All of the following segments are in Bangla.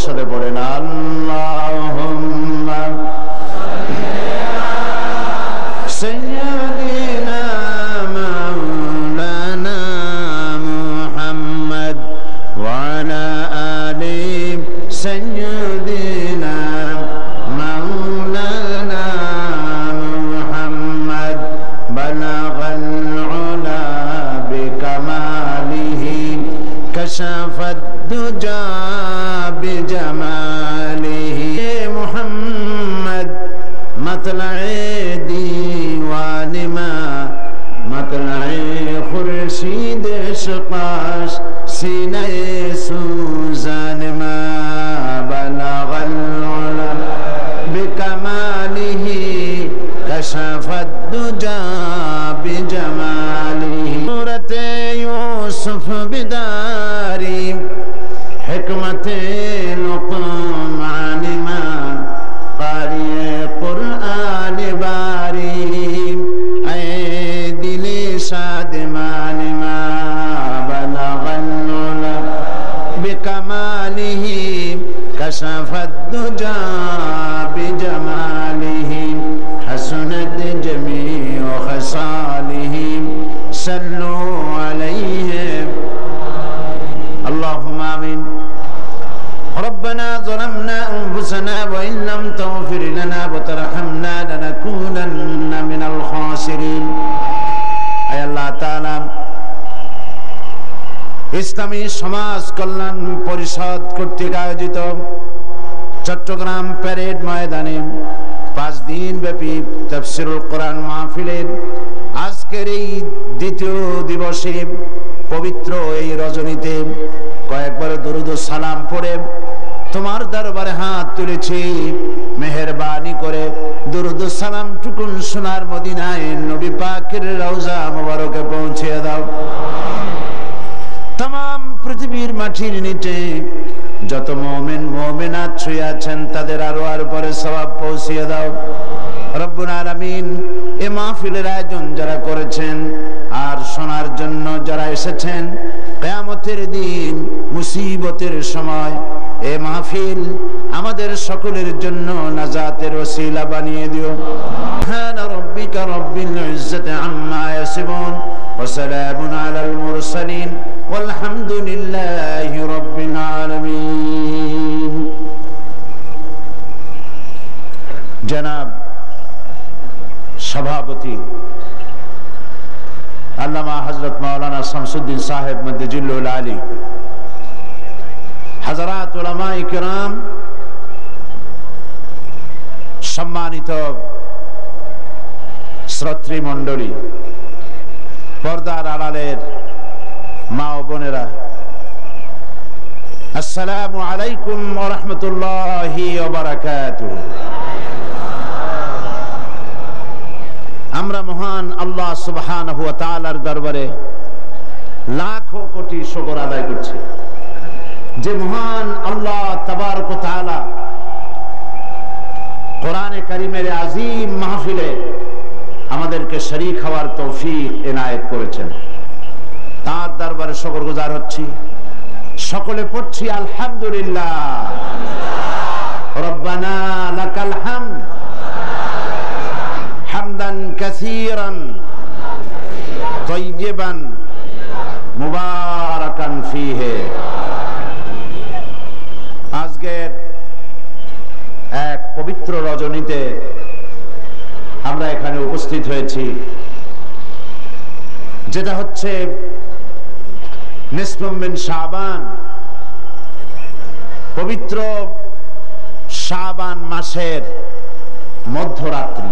সাথে পড়েন আল্লাহুম্মা সাইয়্যিদিনা মাওলানা মুহাম্মদ ওয়া আলা আলি সাইয়্যিদিনা মাওলানা মুহাম্মদ বালাগাল উলা বিকামালিহি কাশাফাদ দুজা বিজামালিহি মুহাম্মদ মাতলায়ে দীওয়ানি মা মাতলায়ে খুরশিদ শকাশ সিনায়ে সুজান মা বালাগাল উলা বিকামালিহি কাশাফাদ দুজা বিজামালিহি সূরাতে ইউসুফ বিদারি হিকমতে লুকমান মা কারিয়ে কুরআন বারি এ দিলে শাদমান মা বালাগাল উলা বিকামালিহি কাশাফাদ দুজা বিজামালিহি হাসনাত জামিউ খাসালিহি সাল্লু আলাইহি আল্লাহুম্মা আমিন ربنا ظلمنا أنفسنا وإن لم تغفر لنا وترحمنا لنكونن من الخاسرين أي الله تعالى ইসলামী সমাজ কল্যাণ পরিষদ কর্তৃক আয়োজিত চট্টগ্রাম প্যারেড ময়দানে 5 দিন ব্যাপী তাফসীরুল কোরআন মাহফিলের আজকের এই দ্বিতীয় দিবসে পবিত্র এই রজনীতে কয়েকবার দরুদ ও সালাম পড়ে তোমার দরবারে হাত তুলেছি, মেহেরবানি করে দরুদ ও সালাম টুকুন সোনার মদিনায় নবী পাকের রওজা মোবারকে পৌঁছে দাও। तमाम পৃথিবীর মাটির নিচে যত মুমিন মুমিনাত শুয়ে আছেন তাদের আরো পরে সওয়াব পৌঁছিয়ে দাও রব্বুল আলামিন। এই মাহফিলের আয়োজন যারা করেছেন আর শোনার জন্য যারা এসেছেন, কিয়ামতের দিন মুসিবতের সময় এই মাহফিল আমাদের সকলের জন্য নাজাতের ওসিলা বানিয়ে দিও। সুবহান রাব্বিকা রাব্বিল ইজ্জাতি আম্মা ইয়াসিফুন ওয়া সালামুন আলাল মুরসালিন ওয়ালহামদুলিল্লাহি রাব্বিল আলামিন। জনাব সভাপতি আল্লামা হযরত মাওলানা শামসুদ্দিন সাহেব মদ্দিজুল্লুল আলী, হাজারাত উলামায়ে কিরাম, সম্মানিত শ্রোতৃ মণ্ডলী, পর্দার আড়ালের মা ও বোনেরা, আসসালামু আলাইকুম ওয়া রাহমাতুল্লাহি ওয়া বারাকাতুহু। আমরা মহান আল্লাহ সুবহানাহু ওয়া তাআলার দরবারে লাখো কোটি শুকর আদায় করছি যে মহান আল্লাহ তাবারক ওয়া তাআলা কোরআনে কারীমের আযীম মাহফিলে আমাদেরকে শরীক হওয়ার তৌফিক এনায়েত করেছেন। তার দরবারে শুকরগুজার হচ্ছি। সকলে পড়ছি আলহামদুলিল্লাহ। রব্বানা লাকাল হামদ হামদান কাসীরান তাইয়িবান মুবারাকান ফীহি। আজকের এক পবিত্র রজনীতে আমরা এখানে উপস্থিত হয়েছি, যেটা হচ্ছে নিসফুম মিন শাবান, পবিত্র শাবান মাসের মধ্যরাত্রি।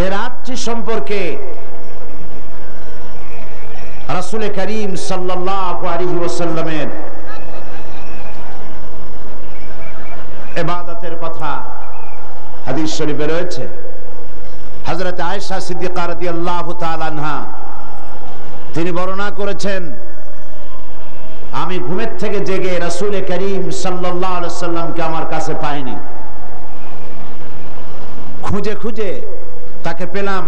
এই রাত্রি সম্পর্কে রাসূল করিম সাল্লাল্লাহু আলাইহি ওয়াসাল্লামের ইবাদতের কথা হাদিস শরীফে রয়েছে। হযরত আয়েশা সিদ্দিকা রাদিয়াল্লাহু তাআলা আনহা তিনি বর্ণনা করেছেন, আমি ঘুমের থেকে জেগে রাসূল করিম সাল্লাল্লাহু আলাইহি ওয়াসাল্লামকে আমার কাছে পাইনি। খুঁজে খুঁজে তাকে পেলাম,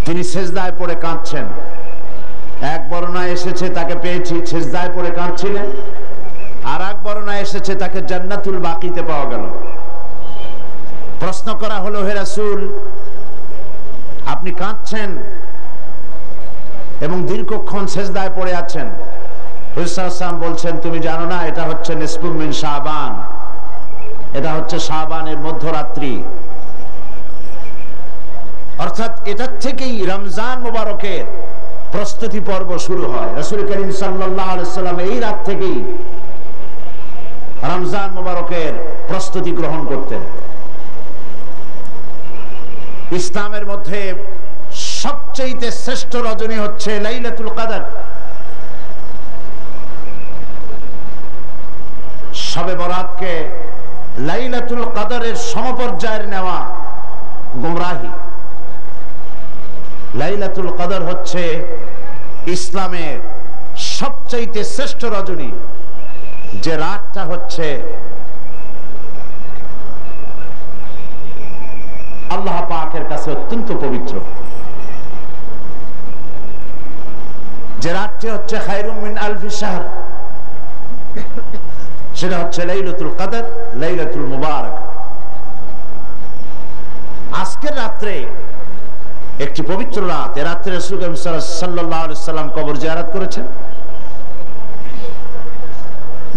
তিনি সিজদায় পড়ে কাঁদছেন এক বর্ণনায় এসেছে তাকে পেয়েছি সিজদায় পড়ে কাঁদছিলেন, আর এক বর্ণনায় এসেছে তাকে জান্নাতুল বাকিতে পাওয়া গেল। প্রশ্ন করা হলো, হে রাসূল, আপনি কাঁদছেন এবং দীর্ঘক্ষণ সিজদায় পড়ে আছেন। রাসূল সাল্লাল্লাহু আলাইহি ওয়াসাল্লাম বলছেন, তুমি জানো না এটা হচ্ছে নিসফু মিন শাবান, এটা হচ্ছে শাবানের মধ্যরাত্রি, অর্থাৎ এটা থেকেই রমজান মুবারকের প্রস্তুতি পর্ব শুরু হয়। রাসূল করিম সাল্লাল্লাহু আলাইহি ওয়াসাল্লাম এই রাত থেকেই রমজান মুবারকের প্রস্তুতি গ্রহণ করতেন। ইসলামের মধ্যে সবচেয়ে শ্রেষ্ঠ রজনী হচ্ছে লাইলাতুল কদর। শবে বরাতকে লাইলাতুল কদরের সমপর্যায়ের নেওয়া গুমরাহি। লাইলাতুল কদর হচ্ছে ইসলামের সবচেয়ে শ্রেষ্ঠ রজনী, যে রাতটা হচ্ছে আল্লাহ পাকের কাছে অত্যন্ত পবিত্র, যে রাতটি হচ্ছে খায়রুম মিন আলফি শাহর, সেটা হচ্ছে লাইলাতুল কদর, লাইলাতুল মুবারক। আজকের রাত্রে একটি পবিত্র রাত। এ রাত্রে রাসূল সাল্লাল্লাহু আলাইহি ওয়াসাল্লাম কবর জিয়ারত করেছেন,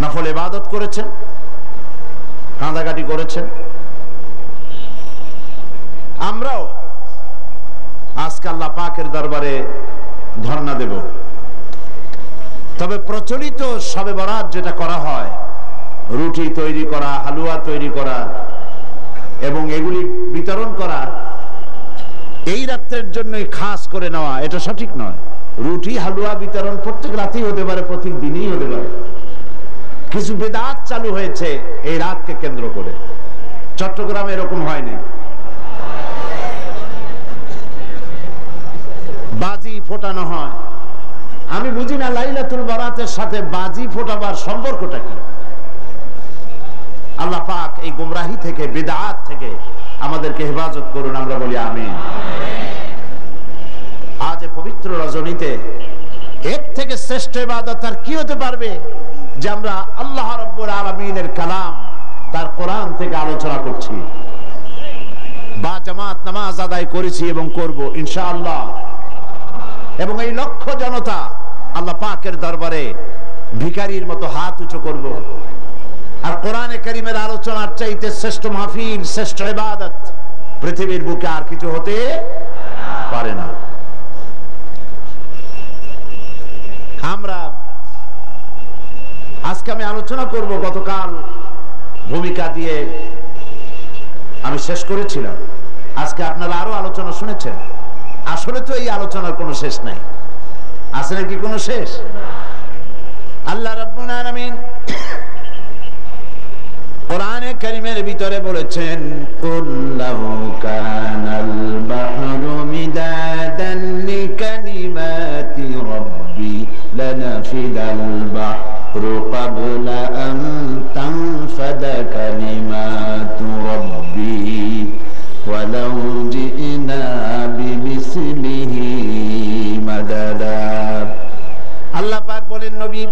নফল ইবাদত করেছেন, কাঁদাকাটি করেছেন। আমরাও আজকে আল্লাহ পাকের দরবারে ধর্ণা দেব। তবে প্রচলিত শবে বরাত যেটা করা হয়, রুটি তৈরি করা, হালুয়া তৈরি করা এবং এগুলি বিতরণ করা, এই রাত্রের জন্যই খাস করে নেওয়া, এটা সঠিক নয়। রুটি হালুয়া বিতরণ প্রত্যেক রাতেই হতে পারে, প্রত্যেক দিনই হতে পারে। কিছু বেদাত চালু হয়েছে এই রাতকে কেন্দ্র করে। চট্টগ্রামে এরকম হয়নি। বাজি ফোটানো হয়। আমি বুঝি না লাইলাতুল বরাতের সাথে বাজি ফোটাবার সম্পর্কটা কি। আল্লাহ পাক এই গুমরাহি থেকে, বিদআত থেকে আমাদেরকে হেফাজত করুন, আমরা বলি আমিন। আজ পবিত্র রজনীতে এর থেকে শ্রেষ্ঠ ইবাদত আর কি হতে পারবে, যে আমরা আল্লাহ রাব্বুল আলামিনের কালাম, তার কোরআন থেকে আলোচনা করছি, বা জামাত নামাজ আদায় করেছি এবং করব ইনশাআল্লাহ। এবং এই লক্ষ জনতা আল্লাহ পাকের দরবারে ভিখারির মতো হাত উঁচু করব। আর কোরআনে কারীমের আলোচনার চাইতে শ্রেষ্ঠ মাহফিল, শ্রেষ্ঠ ইবাদত পৃথিবীর বুকে আর কিছু হতে পারে না। আমরা আজকে আমি আলোচনা করব, গতকাল ভূমিকা দিয়ে আমি শেষ করেছিলাম। আজকে আপনারা আরো আলোচনা শুনেছেন। আসলে তো এই আলোচনার কোনো শেষ নাই, আছে নাকি কোনো শেষ? আল্লাহ রাব্বুল আলামিন কোরআনে কারীমের ভিতরে বলেছেন, কুল লাউ কানাল বাহরু মিদাদান লিকালিমাতি রাব্বি লানাফিদাল বাহরু ক্বাবলা আন তানফাদা কালিমাতু রাব্বি ওয়ালাউ জিনা বিমিসলিহি মাদাদা। আল্লাহ পাক বলেন, নবী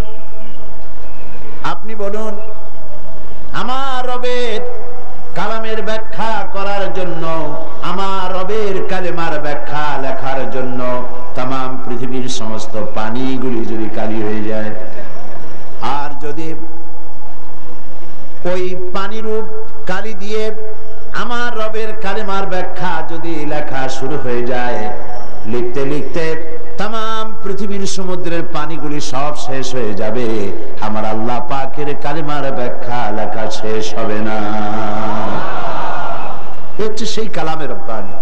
আপনি বলুন, আমার রবের কালামের ব্যাখ্যা করার জন্য, আমার রবের কালেমার ব্যাখ্যা লেখার জন্য তামাম পৃথিবীর সমস্ত পানিগুলি যদি কালি হয়ে যায়, আর যদি ওই পানিরূপ কালি দিয়ে আমার রবের কালেমার ব্যাখ্যা যদি লেখা শুরু হয়ে যায়, লিখতে লিখতে তামাম পৃথিবীর সমুদ্রের পানিগুলি সব শেষ হয়ে যাবে, আমার আল্লাহ পাকের কালেমার ব্যাখ্যা লেখা শেষ হবে না। হচ্ছে সেই কালামের রব্বানি।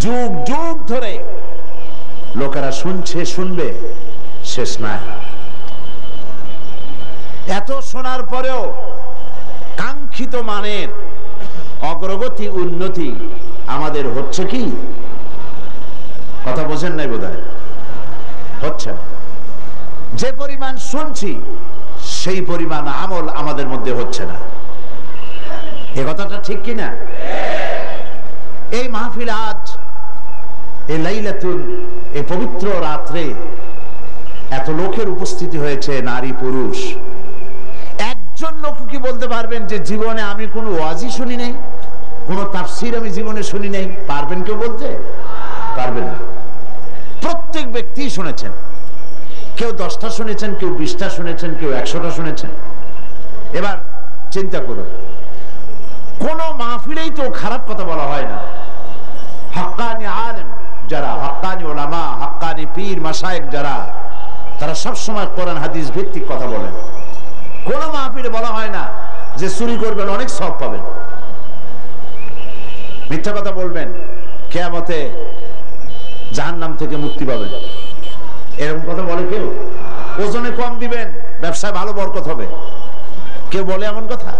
যুগ যুগ ধরে লোকেরা শুনছে, শুনবে, শেষ নাই। এত শোনার পরেও কাঙ্ক্ষিত মানের অগ্রগতি, উন্নতি আমাদের হচ্ছে কি? কথা বোঝেন নাই বোধহয়, হচ্ছে না। যে পরিমাণ শুনছি সেই পরিমাণ আমল আমাদের মধ্যে হচ্ছে না। এ কথাটা ঠিক কিনা? এই মাহফিল আজ এই লাইলাতুল, এই পবিত্র রাত্রে এত লোকের উপস্থিতি হয়েছে, নারী পুরুষ। একজন লোক কি বলতে পারবেন যে জীবনে আমি কোনো ওয়াজই শুনি নাই, কোনো তাফসীর আমি জীবনে শুনি নাই? পারবেন কেউ বলতে? পারবেন না। প্রত্যেক ব্যক্তি শুনেছেন। কেউ 10টা শুনেছেন, কেউ 20টা শুনেছেন, কেউ 100টা শুনেছেন। এবার চিন্তা করুন, কোন মাহফিলেই তো খারাপ কথা বলা হয় না। হাক্কানি আলেম যারা, হাক্কানি ওলামা, হাক্কানি পীর মাশায়েখ যারা, তারা সব সময় কোরআন হাদিস ভিত্তিক কথা বলেন। কোন মাহফিলে বলা হয় না যে চুরি করবেন অনেক সওয়াব পাবেন, মিথ্যা কথা বলবেন কিয়ামতে জাহান্নাম থেকে মুক্তি পাবেন, এরকম কথা বলে কেউ? ওজনে কম দিবেন, ব্যবসায় ভালো বরকত হবে, কেউ বলে এমন কথা?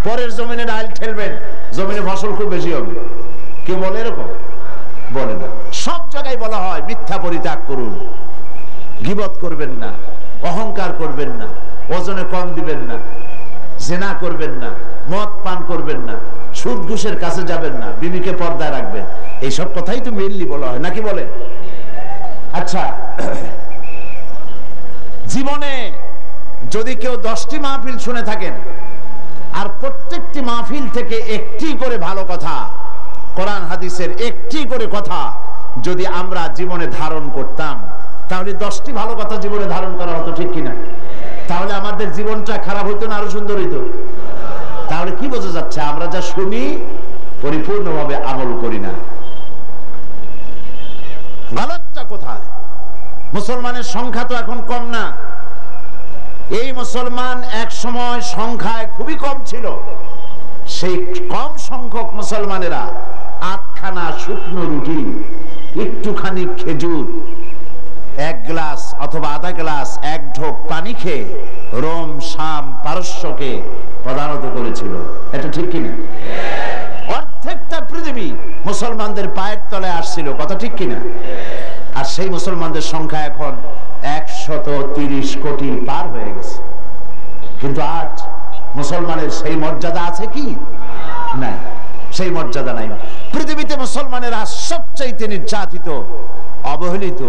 পরের জমিনে ডাল ঠেলবেন, জমিনে ফসল খুব বেশি হবে, কেউ বলে এরকম? বলে না। সব জায়গায় বলা হয় মিথ্যা পরিত্যাগ করুন, গীবত করবেন না, অহংকার করবেন না, ওজনে কম দিবেন না, জিনা করবেন না, মদ পান করবেন না, সুদ ঘুষের কাছে যাবেন না, বিবিকে পর্দায় রাখবেন। এইসব কথাই তো মেইনলি বলা হয়, নাকি বলে? আচ্ছা, জীবনে যদি কেউ 10টি মাহফিল শুনে থাকেন আর প্রত্যেকটি মাহফিল থেকে একটি করে ভালো কথা, কোরআন হাদিসের একটি করে কথা যদি আমরা জীবনে ধারণ করতাম, তাহলে 10টি ভালো কথা জীবনে ধারণ করা হতো, ঠিক কিনা? তাহলে আমাদের জীবনটা খারাপ হইতো না আরো সুন্দর হইতো? তাহলে কি বোঝা যাচ্ছে? আমরা যা শুনি পরিপূর্ণভাবে আমল করি না। গলতটা কোথায়? মুসলমানের সংখ্যা তো এখন কম না। এই মুসলমান এক সময় সংখ্যায় খুবই কম ছিল। সেই কম সংখ্যক মুসলমানেরা 8খানা শুকনো রুটি, একটুখানি খেজুর, 1 গ্লাস অথবা আধা গ্লাস, 1 ঢোক পানি খেয়ে রোম, শাম, পারস্যকে প্রধানত করেছিল। এটা ঠিক কিনা? অর্ধেকটা পৃথিবী মুসলমানদের পায়ের তলায় আসছিল, কথা ঠিক কিনা? আর সেই মুসলমানদের সংখ্যা এখন 130 কোটি পার হয়ে গেছে। কিন্তু আজ মুসলমানের সেই মর্যাদা আছে কি? নাই, সেই মর্যাদা নাই। পৃথিবীতে মুসলমানেরা সবচাইতে নির্যাতিত, অবহেলিত,